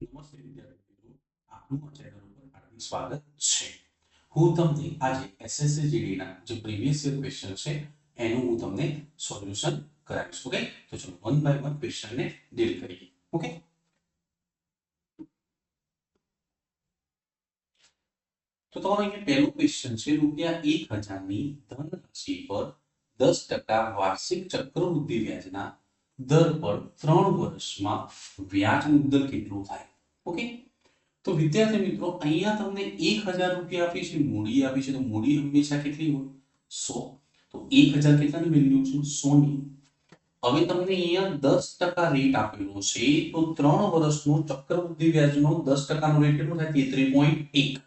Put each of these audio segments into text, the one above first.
નમસ્તે વિદ્યાર્થી મિત્રો, આપનું આ ચેનલ ઉપર હાર્દિક સ્વાગત છે. હું તમને આજે એસએસસી જીડીના જે પ્રીવિયસ યર ક્વેશ્ચન છે એનું હું તમને સોલ્યુશન કરાવીશ. ઓકે, તો ચલો વન બાય વન ક્વેશ્ચનને ડીલ કરીએ. ઓકે, તો તમારો અહીંયા પહેલો ક્વેશ્ચન છે ₹1000 ની ધનરાશિ પર 10% વાર્ષિક ચક્રવૃદ્ધિ વ્યાજના દર પર 3 વર્ષમાં વ્યાજ મુદ્દલ કેટલું થાય? ઓકે, તો વિદ્યાર્થી મિત્રો અહીંયા તમને ₹1000 આપી છે, મૂડી આપી છે, તો મૂડી હંમેશા કેટલી હોય? 100. તો 1000 કેટલાની વેલ્યુ છે? 100 ની. હવે તમને અહીંયા 10% રેટ આપેલો છે, તો 3 વર્ષનો ચક્રવૃદ્ધિ વ્યાજનો 10% નો રેટ કેટલો થાય? 33.1.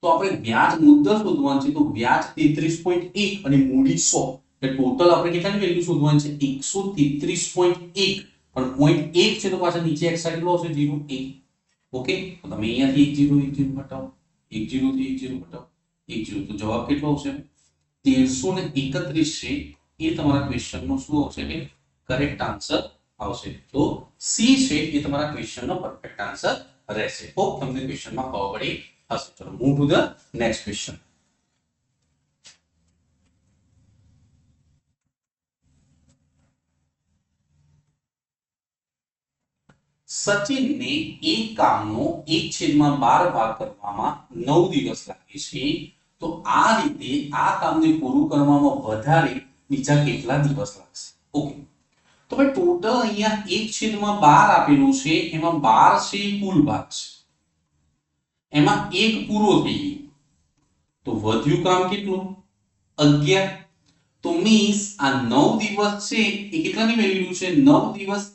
તો આપણે વ્યાજ મુદ્દલ શોધવાનું છે, તો વ્યાજ 33.1 અને મૂડી 100, એટલે ટોટલ આપણે કેટલાની વેલ્યુ શોધવાની છે? 133.1. પણ 0.1 છે તો પાછા નીચે x કેટલો આવશે? 0. 1. ઓકે, તો તમે અહીંયાથી 10 હટાવો, 10 થી 10 હટાવો, 10, તો જવાબ કેટલો આવશે? 1331 છે. એ તમારા ક્વેશ્ચનનો શું આવશે? કે કરેક્ટ આન્સર આવશે. તો સી છે એ તમારા ક્વેશ્ચનનો પરફેક્ટ આન્સર રહેશે. હોપ તમને ક્વેશ્ચનમાં ખબર પડી હશે. ચલો move to the next question. સચિનને એક કામનો 1/12 ભાગ કરવામાં 9 દિવસ લાગે છે, તો આ રીતે આ કામને પૂરું કરવામાં વધારે બીજા કેટલા દિવસ લાગશે? ઓકે, તો ભાઈ ટોટલ અહીંયા 1/12 આપેલું છે, એમાં 12 છે કુલ ભાગ છે, એમાં 1 પૂરો થઈ ગયો, તો વધ્યું કામ કેટલું? 11. તો મીન્સ આ 9 દિવસ છે એ કેટલાની વેલ્યુ છે? 9 દિવસ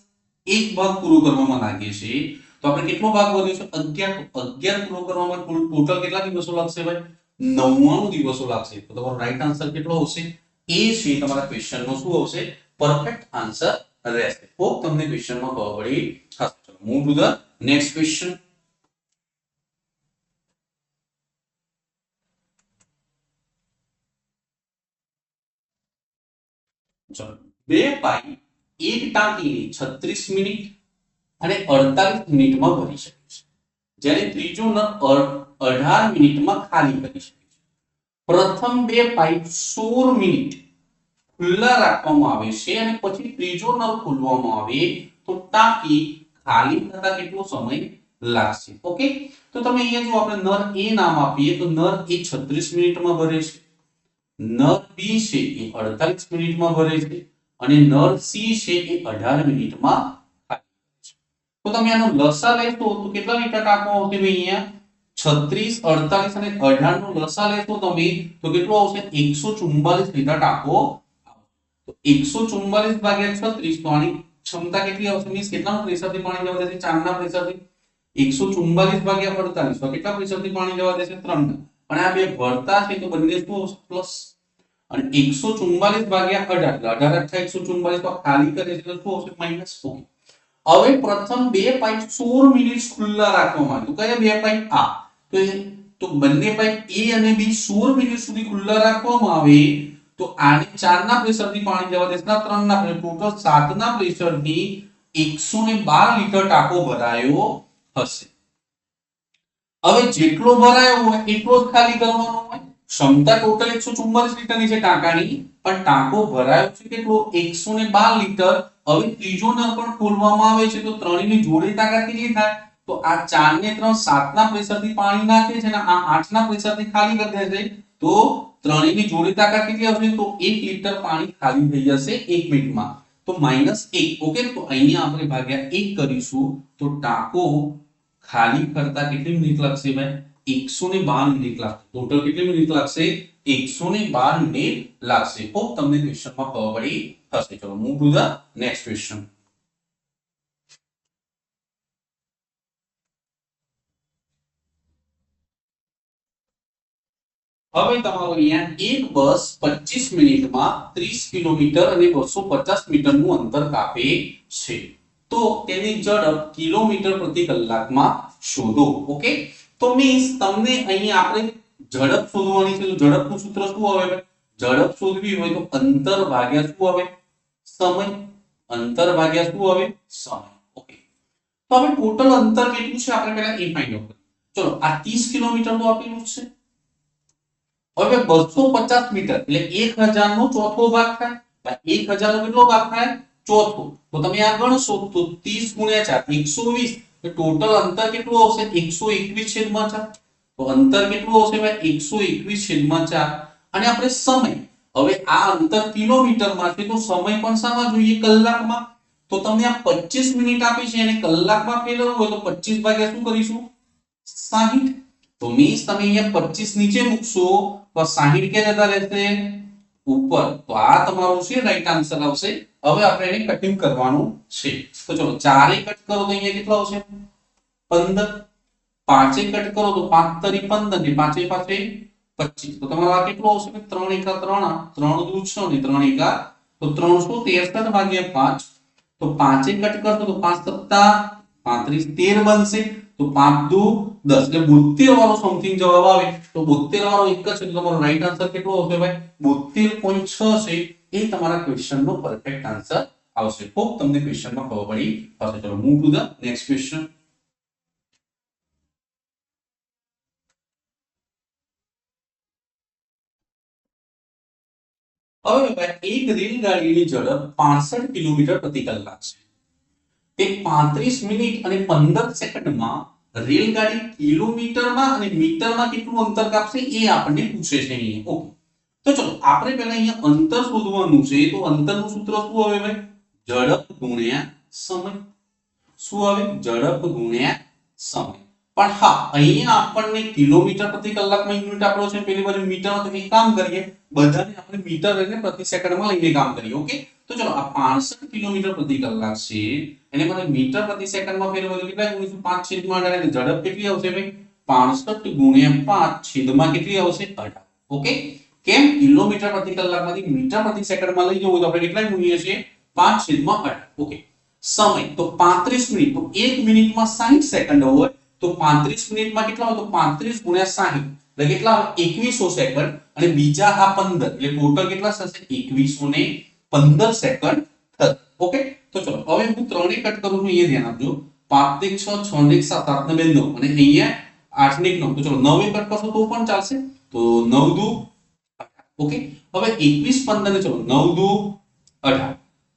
એક ભાગ પૂરો કરવામાં લાગે છે, તો આપણે કેટલો ભાગ વધ્યો છે? 11. તો 11 પૂરો કરવામાં કુલ ટોટલ કેટલા દિવસો લાગશે ભાઈ? 99 દિવસો લાગશે. તો તમારો રાઈટ આન્સર કેટલો આવશે? એ છે તમારા ક્વેશ્ચનનો શું આવશે? પરફેક્ટ આન્સર રહેશે. હોપ તમને ક્વેશ્ચનમાં ખબર પડી હશે. ચલો move to the next question. ચલો, 2 પાઇપ એક ટાંકીને 36 મિનિટ અને 48 મિનિટમાં ભરી શકે છે, જ્યારે ત્રીજો નળ 18 મિનિટમાં ખાલી કરી શકે છે. પ્રથમ 2 પાઇપ 16 મિનિટ ખુલ્લા રાખવામાં આવે છે અને પછી ત્રીજો નળ ખોલવામાં આવે તો ટાંકી ખાલી થતા કેટલો સમય લાગશે? ઓકે, તો તમે અહીંયા જો આપણે નળ એ નામ આપીએ તો નળ એ 36 મિનિટમાં ભરે છે, નળ બી છે એ 48 મિનિટમાં ભરે છે અને નળ સી છે એ 18 મિનિટમાં ખાલી કરે છે. તો તમે આનો લસા લેશો તો કેટલા લીટર ટાંકો આવશે અહીંયા? 36, 48 અને 18 નો લસા લેશો તમે તો કેટલો આવશે? 144 લીટર ટાંકો. તો 144 ભાગ્યા 36, તો આની ક્ષમતા કેટલી આવશે? મીન્સ કેટલાનું પ્રેશરથી પાણી જવા દેશે? 4 ના પ્રેશરથી. 144 ભાગ્યા 48, તો કેટલા પ્રેશરથી પાણી જવા દેશે? 3 ના. અને આ બે ભરતા છે તો બંને શું આવશે? પ્લસ. અને 144 ભાગ્યા 18, 18 144, તો ખાલી કરે છે તો શું આવશે? માઈનસ. ઓકે, હવે પ્રથમ 2 પાઇપ 16 મિનિટ ખુલ્લા રાખવામાં આવે, તો કયા 2 પાઇપ? આ. તો બંને પાઇપ એ અને બી 16 મિનિટ સુધી ખુલ્લા રાખવામાં આવે તો આને 4 ના પ્રેશરથી પાણી જવા દેશે, ના 3 ના પ્રેશર, ટોટલ 7 ના પ્રેશરથી 112 લીટર ટાંકો ભરાયો હશે. હવે જેટલો ભરાયો હોય એટલો જ ખાલી કરવાનો હોય. ક્ષમતા ટોટલ 144 લીટરની છે ટાંકાની, પણ ટાંકો ભરાયો છે કેટલો? 112 લીટર. હવે ત્રીજો નળ પણ ખોલવામાં આવે છે તો ત્રણેયની જોડે તાકાત કેટલી થાય? તો આ 4 ને 3 7 ના પ્રેશરથી પાણી નાખે છે અને આ 8 ના પ્રેશરથી ખાલી કરી દે છે, તો ત્રણેયની જોડે તાકાત કેટલી આવશે? તો 1 લીટર પાણી ખાલી થઈ જશે 1 મિનિટમાં, તો -1. ઓકે, તો અહીંયા આપણે ભાગ્યા 1 કરીશું તો ટાંકો ખાલી કરતા કેટલી મિનિટ લાગશે ભાઈ? 112 મિનિટ લાગશે. ટોટલ કેટલી મિનિટ લાગશે? 112 મિનિટ લાગશે. હોપ તમને ક્વેશ્ચનમાં ખબર પડી હશે. ચલો move to the next question. હવે તમારો અહીંયા એક બસ 25 મિનિટમાં 30 કિલોમીટર અને 250 મીટરનું અંતર કાપે છે, તો તેની ઝડપ કિલોમીટર પ્રતિ કલાકમાં શોધો. ઓકે, તો મીન્સ તમને અહીંયા આપણે ઝડપ શોધવાની છે, તો ઝડપનું સૂત્ર શું આવે? ઝડપ શોધવી હોય તો અંતર ભાગ્યા શું આવે? સમય. અંતર ભાગ્યા શું આવે? સમય. ઓકે, તો હવે ટોટલ અંતર કેટલું છે આપણે પહેલા એ ફાઇન્ડ આઉટ કરીએ. ચલો આ 30 કિલોમીટર તો આપેલું છે. હવે 250 મીટર એટલે 1000 નો ચોથો ભાગ થાય. 1000 નો કેટલો ભાગ થાય? ચોથો. તો તમે આ ગણશો તો 30 ગુણ્યા 4 120. તો ટોટલ અંતર કેટલું આવશે? 121/4. તો અંતર કેટલું આવશે ભાઈ? 121/4. અને આપણે સમય, હવે આ અંતર કિલોમીટરમાં છે તો સમય પણ શામાં જોઈએ? કલાકમાં. તો તમને આ 25 મિનિટ આપી છે અને કલાકમાં ફેરવવું હોય તો 25 ભાગ્યા શું કરીશું? 60. તો મીન્સ તમે અહીંયા 25 નીચે મૂકશો તો 60 ક્યાં જતા રહેશે? ઉપર. તો આ તમારું છે રાઈટ આન્સર આવશે. હવે આપણે એને કટિંગ કરવાનું છે. તો ચલો 4 એ કટ કરો તો અહીંયા કેટલા આવશે? 15. 5 એ કટ કરો તો 5 તરી 15 ને 5 એ 25. તો તમારો આ કેટલો આવશે? 3 એકા 3, 3 દુ 6 ને 3 એકા તો 363 ભાગ્યા 5. તો 5 એ કટ કરશો તો 5 સત્તા 35, 13 બનશે. તો 5 દુ 10 એટલે 72 વાળો સમથિંગ જવાબ આવે. તો 72 વાળો એક જ છે. તો તમારો રાઈટ આન્સર કેટલો આવશે ભાઈ? 72.6 છે. એ તમારા ક્વેશ્ચન નો પરફેક્ટ આન્સર આવશે. હોપ તમને ક્વેશ્ચન માં ખબર પડી હશે. ચલો move to the next question. હવે ભાઈ એક રેલગાડીની ઝડપ 65 કિલોમીટર પ્રતિ કલાક છે. તે 35 મિનિટ અને 15 સેકન્ડમાં રેલગાડી કિલોમીટરમાં અને મીટરમાં કેટલું અંતર કાપશે એ આપણને પૂછે છે અહીંયા. ઓકે. તો ચલો આપણે પહેલા અહીંયા અંતર શોધવાનું છે. તો અંતરનું સૂત્ર શું આવે ભાઈ? ઝડપ ગુણ્યા સમય. શું આવે? ઝડપ ગુણ્યા સમય. પણ હા અહીંયા આપણને કિલોમીટર પ્રતિ કલાકમાં યુનિટ આપણો છે, પેલી બાજુ મીટરમાં. તો એક કામ કરીએ, બધાને આપણે મીટર અને પ્રતિ સેકન્ડમાં લઈને કામ કરીએ. ઓકે. તો ચલો આ 65 કિલોમીટર પ્રતિ કલાક છે એને મને મીટર પ્રતિ સેકન્ડમાં ફેરવવું તો કેટલા ગુણીશું? 5 છેદમાં 18 એટલે ઝડપ કેટલી આવશે ભાઈ? 65 ગુણ્યા 5 છેદમાં કેટલી આવશે? 18. ઓકે. કેમ? કિલોમીટર પ્રતિ કલાકમાંથી મીટર પ્રતિ સેકન્ડમાં લઈ જવું તો આપણે કેટલા ગુણીએ છીએ? 5 છેદમાં 18. ઓકે. સમય તો 35 મિનિટ. તો 1 મિનિટમાં 60 સેકન્ડ હોય તો 35 મિનિટમાં કેટલા હોય? તો 35 ગુણ્યા 60 એટલે કેટલા આવે? 2100 સેકન્ડ. અને બીજા આ 15 એટલે ટોટલ કેટલા થશે? 2115 સેકન્ડ થશે. ઓકે. તો ચલો હવે હું 3 ને કટ કરું છું. અહીંયા ધ્યાન આપજો. 5 ને 6, 6 ને 7, 7 ને 2 9 અને અહીંયા 8 ને 9. તો ચલો 9 એ કટ કરશો તો પણ ચાલશે. તો 9 દુ 18. ઓકે. હવે 21 15 ને ચલો 9 દુ 18.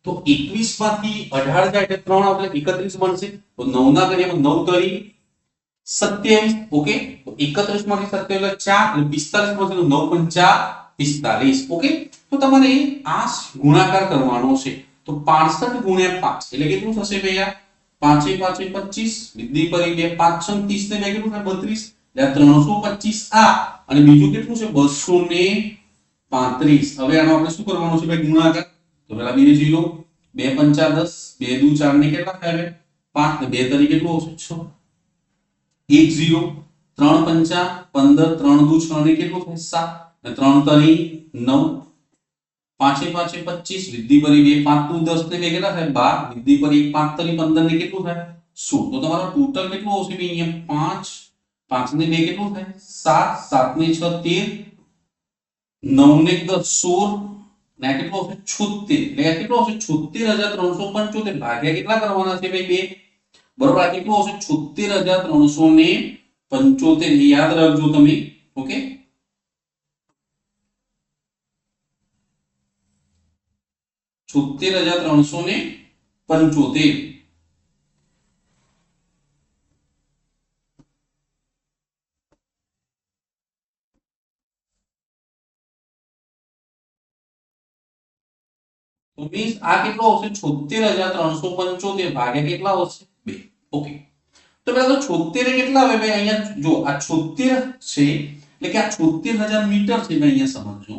તો 21 માંથી 18 જાય એટલે 3 આવશે 31 બનશે. તો 9 ના ઘડિયામાં 9 તરી 27. ઓકે. તો 31 માંથી 27 એટલે 4 એટલે 45 બનશે. તો 9 5 45. ઓકે. તો તમારે આ ગુણાકાર કરવાનો છે. તો 65 ગુણ્યા 5 એટલે કેટલું થશે ભૈયા? 5 5 25 વિધિ કરી 2 5 6 30 ને કેટલું થાય? 32 એટલે 325 આ અને બીજું કેટલું છે? 235. હવે આનો આપણે શું કરવાનું છે ભાઈ? ગુણાકાર. તો પેલા 2 0 2 5 10 2 દુ 4 ને કેટલા થાય? 5 ને 2 તરી કેટલું આવશે? 6 1 0 3 5 15 3 દુ 6 ને કેટલું થાય? 7 અને 3 તરી 9 5 5 25 વિધિ કરી 2 5 દુ 10 ને 2 કેટલા થાય? 12 વિધિ કરી 1 5 તરી 15 ને કેટલું થાય? 16. તો તમારો ટોટલ કેટલું આવશે ભાઈ? અહીંયા 5 5 ને 2 કેટલું થાય? 7 7 ને 6 13 9 ને 10 16 ને આ કેટલું આવશે? 76. એટલે આ કેટલું આવશે? 76375 ભાગ્યા કેટલા કરવાના છે ભાઈ? 2. બરોબર. આ કેટલું આવશે? 76375. યાદ રાખજો તમે. ઓકે. 76375. તો મીન્સ આ કેટલો આવશે? 76375 ભાગ્યા કેટલા આવશે? 2. ઓકે. તો પેલા તો 76 કેટલા આવે ભાઈ? અહીંયા જો આ 76 છે એટલે કે આ 76000 મીટર છે ભાઈ. અહીંયા સમજજો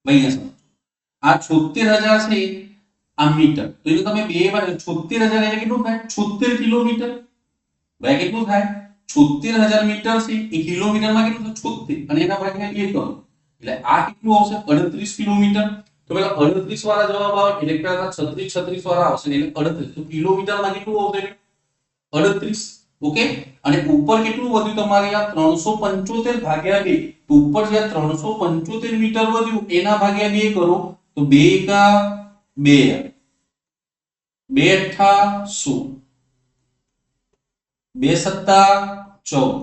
ભાઈ. અહીંયા સમજો આ 76000 છે આ મીટર. તો એટલે તમે બે વાર 76000 એટલે કેટલું થાય? 76 કિલોમીટર. ભાઈ કેટલું થાય? 76000 મીટર છે એ કિલોમીટરમાં કેટલું થાય? 76 અને એના ભાગ્યા 2 કરો એટલે આ કેટલું આવશે? 38 કિલોમીટર. તો પેલા 38 વાળા જવાબ આવે એટલે પેલા 36 36 વાળા આવશે એટલે 38. તો કિલોમીટરમાં કેટલું આવશે? 38. ઓકે. અને ઉપર કેટલું વધ્યું તમારે? આ 375 ભાગ્યા 2. તો ઉપર જે 375 મીટર વધ્યું એના ભાગ્યા 2 કરો તો 2 એકા 2 2 અઠ્ઠા 16 2 સત્તા 14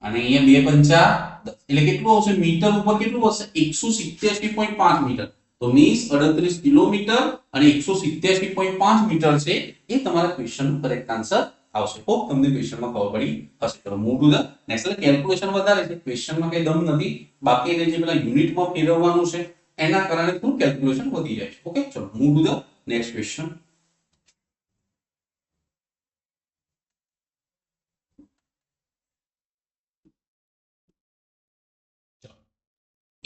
અને અહીંયા 2 પંચા 10 એટલે કેટલું આવશે મીટર ઉપર કેટલું હશે 187.5 મીટર તો મીન્સ 38 કિલોમીટર અને 187.5 મીટર છે એ તમારા ક્વેશ્ચનનો કરેક્ટ આન્સર આવશે. હોપ તમને ક્વેશ્ચનમાં ખબર પડી હશે. ચલો મૂવ ટુ ધ નેક્સ્ટ. એટલે કેલ્ક્યુલેશન વધારે છે, ક્વેશ્ચનમાં કઈ દમ નથી, બાકી એને જે પેલા યુનિટમાં ફેરવવાનું છે એના કારણે થોડું કેલ્ક્યુલેશન વધી જાય છે. ઓકે, ચલો move to the next question.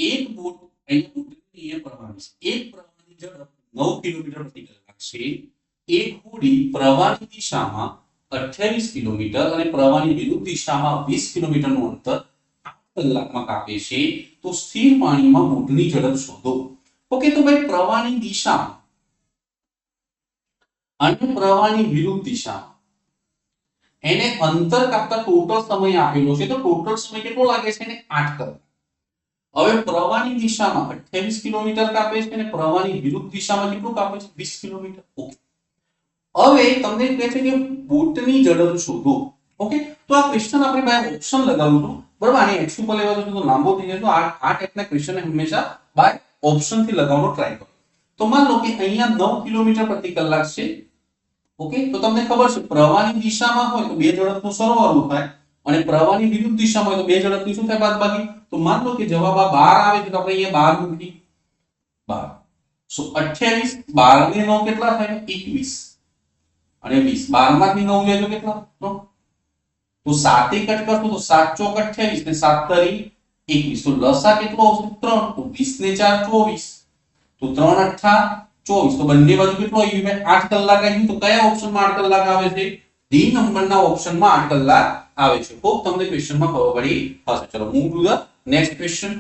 એક બોટ અહીંયા પ્રવાહી છે, એક પ્રવાહની ઝડપ 9 કિલોમીટર પ્રતિ કલાક છે. એક હોડી પ્રવાહની દિશામાં 28 કિલોમીટર અને પ્રવાહની વિરુદ્ધ દિશામાં 20 કિલોમીટરનું અંતર 8 કલાકમાં કાપે છે તો સ્થિર પાણીમાં બોટની ઝડપ શોધો. ઓકે, તો ભાઈ પ્રવાહની દિશામાં અને પ્રવાહની વિરુદ્ધ દિશામાં એને અંતર કાપતા ટોટલ સમય આપેલો છે તો ટોટલ સમય કેટલો લાગે છે ને 8 કલાક. હવે પ્રવાહની દિશામાં 28 કિલોમીટર કાપે છે અને પ્રવાહની વિરુદ્ધ દિશામાં કેટલું કાપે છે 20 કિલોમીટર. ઓકે, હવે તમને કહે છે કે બોટની ઝડપ શોધો. ઓકે, તો આ ક્વેશ્ચન આપણે બાય ઓપ્શન લગાવું છું, બરાબર. આને એક્સ ઉપર લેવા તો લાંબો થઈ જાય તો આ ટાઈપના ક્વેશ્ચન હંમેશા બાય ઓપ્શન થી લગાવવાનો ટ્રાય કરો. તો માન લો કે અહીંયા 9 કિલોમીટર પ્રતિ કલાક છે. ઓકે, તો તમને ખબર છે પ્રવાહની દિશામાં હોય તો બે ઝડપનો સરવાળો થાય અને પ્રવાહની વિરુદ્ધ દિશામાં હોય તો બે ઝડપની શું થાય બાદબાકી. તો માન લો કે જવાબ આ 12 આવે છે તો આપણે અહીંયા 12 મૂકી 12. સો 28 12 ને 9 કેટલા થાય 21 અને 20 12 માંથી 9 જાય તો કેટલા 9. તો 7 એક કટ કરશો તો 7 ચોક 28 ને 7 તરી 21 તો લસા કેટલો આવશે 3 તો 20 ને 4 24 તો 3 અઠ્ઠા 24 તો બંને બાજુ કેટલો આવ્યું ભાઈ 8 કલાક આવ્યું. તો કયા ઓપ્શનમાં 8 કલાક આવે છે ડી નંબરના ઓપ્શનમાં 8 કલાક આવે છે. હોપ તમને ક્વેશ્ચનમાં ખબર પડી હશે. ચલો move to the next question.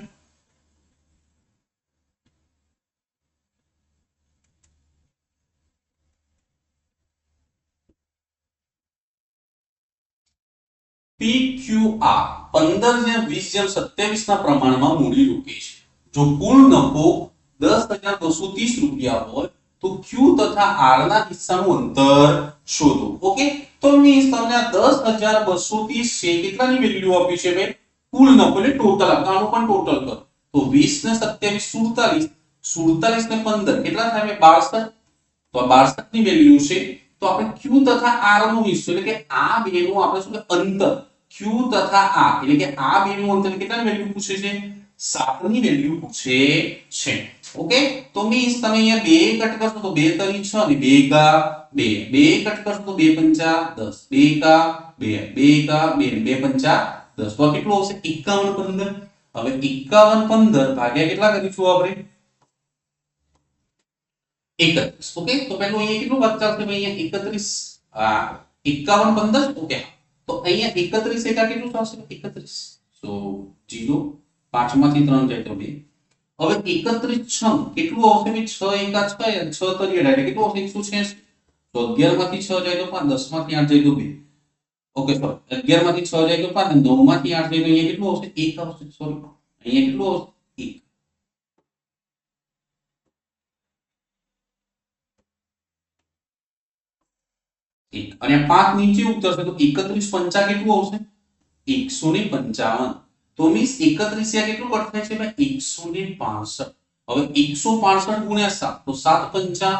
PQR 15 જેમ 20 જેમ 27 ના પ્રમાણમાં મૂડી રોકી છે. જો કુલ નફો 10,230 રૂપિયા હોય તો Q તથા R ના હિસ્સાનું અંતર શોધો. ઓકે, તો મીન્સ તમને આ 10,230 છે કેટલાની વેલ્યુ આપી છે ભાઈ કુલ નફો એટલે ટોટલ આનું પણ ટોટલ કરો તો 20 ને 27 47 ને 15 કેટલા થાય ભાઈ 62. તો આ 62 ની વેલ્યુ છે તો આપણે Q તથા R નો હિસ્સો એટલે કે આ બેનું આપણે શું કે અંતર Q તથા R એટલે કે આ બેનું અંતર કેટલાની વેલ્યુ પૂછે છે 7 ની વેલ્યુ પૂછે છે. ઓકે, તો મીન્સ તમે અહીંયા 2 કટ કરશો તો 2 તરી 6 અને 2 કા 2 2 કટ કરશો તો 2 પંચા 10 2 કા 2 2 કા 2 2 પંચા 10 તો કેટલું આવશે 51 15. હવે 51 15 ભાગ્યા કેટલા કરીશું આપણે 31. ઓકે, તો પહેલું અહીંયા કેટલું વધતા છે ભાઈ અહીંયા 31 51 15. ઓકે, તો અહીંયા 31 એકા કેટલું થશે 31. સો 0 5 માંથી 3 જાય તો 2. હવે 31 6 કેટલું આવશે ભાઈ 6 એકા 6 6 તરી 18 કેટલું આવશે 186. તો 11 માંથી 6 જાય તો 5 10 માંથી 8 જાય તો 2. ઓકે, સોરી 11 માંથી 6 જાય તો 5 અને 9 માંથી 8 જાય તો અહીંયા કેટલું આવશે 1 આવશે. સોરી અહીંયા કેટલું આવશે 1. અને 5 નીચે ઉતરશે તો 31 પંચા કેટલું આવશે 155. તો મીન્સ 31 આ કેટલું કટ થાય છે ભાઈ 165. હવે 165 ગુણ્યા 7 તો 7 પંચા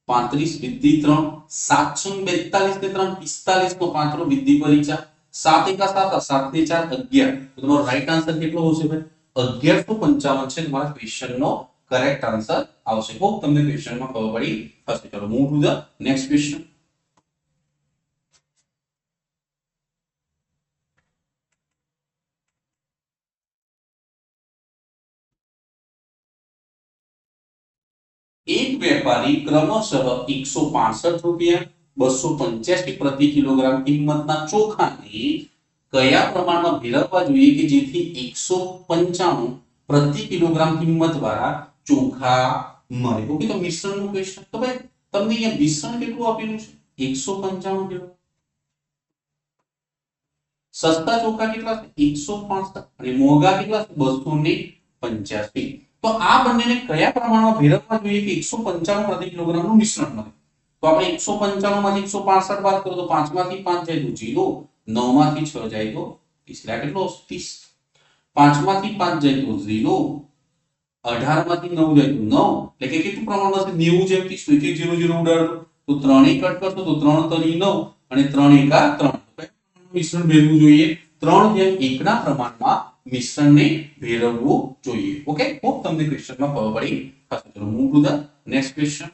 35 વિધિ 3 7 42 ને 3 45 તો 5 નો વિધિ પરીક્ષા 7 એકા 7 7 ને 4 11. તો તમારો રાઈટ આન્સર કેટલો હશે ભાઈ 1155 છે તમારા ક્વેશ્ચન નો કરેક્ટ આન્સર આવશે. હોપ તમને ક્વેશ્ચનમાં ખબર પડી હશે. ચલો move to the next question. એક વેપારી ક્રમશઃ 165 રૂપિયા 285 પ્રતિ કિલોગ્રામ કિંમતના ચોખાને કયા પ્રમાણમાં ભેળવવા જોઈએ કે જેથી 195 પ્રતિ કિલોગ્રામ કિંમત વાળા ચોખા મળે. ઓકે, તો મિશ્રણનું ક્વેશ્ચન. તો ભાઈ તમને અહીંયા મિશ્રણ કેટલું આપેલું છે 195 કિલો. સસ્તા ચોખા કેટલા છે 165 અને મોંઘા કેટલા છે 285. તો આ બંનેને કયા પ્રમાણમાં ભેળવવા જોઈએ કે 195 પ્રતિ કિલોગ્રામનું મિશ્રણ મળે. તો આપણે 195 માંથી 165 બાદ કરો તો 5 માંથી 5 જાય તો 0, 9 માંથી 6 જાય તો 30, એટલે કેટલો 30, 5 માંથી 5 જાય તો 0, 18 માંથી 9 જાય તો 9, એટલે કે કેટલું પ્રમાણ હશે 90 જેમ 30, તો એક 0 0 ઉડાડો તો 3 કટ કરશો તો 3 તરી 9 અને 3 એકા 3, મિશ્રણ ભેળવવું જોઈએ, 3:1 ના પ્રમાણમાં મિશ્રણને ભેળવવું જોઈએ. ઓકે, હોપ તમને ક્વેશ્ચનમાં ખબર પડી હશે. ચલો move to the next question.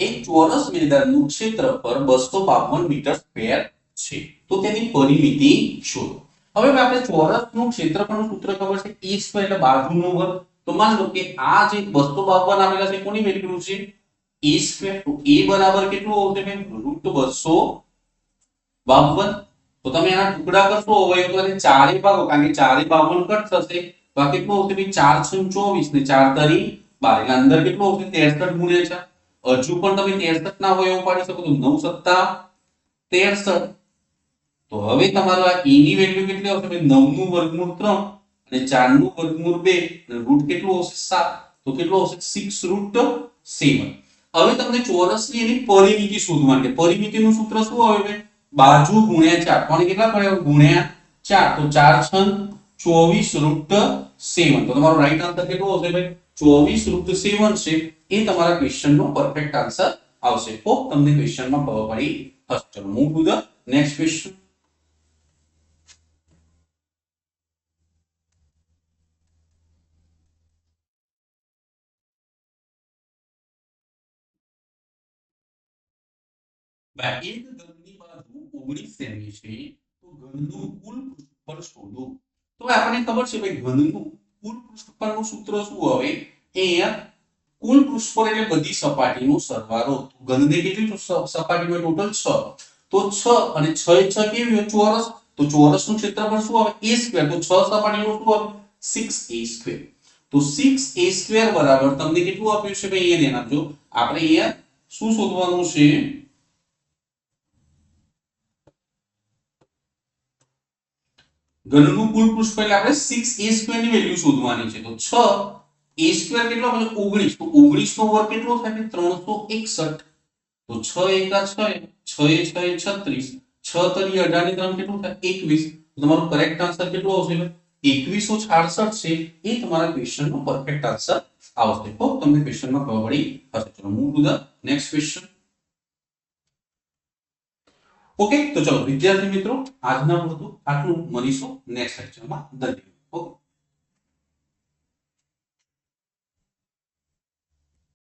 એક ચોરસ મેદાનનું ક્ષેત્રફળ 252 મીટર સ્ક્વેર છે, તો તેની પરિમિતિ શોધો. હવે આપણે ચોરસનું ક્ષેત્રફળનું સૂત્ર ખબર છે, a સ્ક્વેર એટલે બાજુનો વર્ગ. તો માન લો કે આ જે 252 આપેલા છે કોની વેલ્યુ છે, a સ્ક્વેર. તો a બરાબર કેટલું આવશે બેન, √252. તો તમે આના ટુકડા કરશો હવે તો એને 4 ભાગો, કારણ કે 4 52 કટ થશે તો આ કેટલું આવશે બેન, 4 × 24 ને 4 તરી 12, એટલે અંદર કેટલું આવશે 63 ગુણ્યા 4. હજુ પણ તમે 63 ના હોય એવું પાડી શકો તો 9 × 7 = 63. તો હવે તમારો આ e ની વેલ્યુ કેટલી આવશે ભાઈ, 9 નું વર્ગમૂળ 3 અને 4 નું વર્ગમૂળ 2 અને રૂટ કેટલું આવશે 7, તો કેટલું આવશે 6√7. હવે તમને ચોરસની એની પરિમિતિ શોધવાની છે. પરિમિતિનું સૂત્ર શું આવે ભાઈ, બાજુ ગુણ્યા 4. કોને કેટલા પડે, ગુણ્યા 4, તો 4 × 24√7. તો તમારો રાઈટ આન્સર કેટલો આવશે ભાઈ, 24√7 છે. એ તમારા ક્વેશ્ચનનો પરફેક્ટ આન્સર આવશે. હોપ તમને ક્વેશ્ચનમાં ખબર પડી હશે. ચલો move to the next question. એક ઘનની બાજુ 19 સેમી છે, તો ઘનનું કુલ પૃષ્ઠફળ શોધો. તો આપણને ખબર છે ભાઈ, ઘનનું કુલ પૃષ્ઠફળનું સૂત્ર શું આવે, એ કુલ પૃષ્ઠફળ એટલે બધી સપાટીનો સરવાળો. ઘનને કેટલી સપાટી હોય, ટોટલ 6, તો 6 અને 6 એ 6 કેવી હોય, ચોરસ. તો ચોરસનું ક્ષેત્રફળ શું આવે, a સ્ક્વેર. તો 6 સપાટીનું શું આવે, 6a સ્ક્વેર. તો 6a સ્ક્વેર બરાબર તમને કેટલું આપ્યું છે ભાઈ, અહીંયા ધ્યાન આપજો. આપણે અહીંયા શું શોધવાનું છે, ઘનનું કુલ પૃષ્ઠફળ એટલે આપણે 6a સ્ક્વેર ની વેલ્યુ શોધવાની છે. તો 6a સ્ક્વેર કેટલો આવે, 19. તો 19 નો વર્ગ કેટલો થાય, 361. તો 6 એકા 6, 6 એ 6 એ 36, 6 તરી 18 ની 3 કેટલું થાય, 21. તો તમારો કરેક્ટ આન્સર કેટલો આવશે, 2166 છે. એ તમારા ક્વેશ્ચનનો પરફેક્ટ આન્સર આવશે. હોપ તમને ક્વેશ્ચનમાં ખબર પડી હશે. ચલો move to the next question. Okay, તો ચલો વિદ્યાર્થી મિત્રો, આજના પૂરતું આટલું. મળીશું નેક્સ્ટ લેક્ચરમાં. ધન્યવાદ. ઓકે.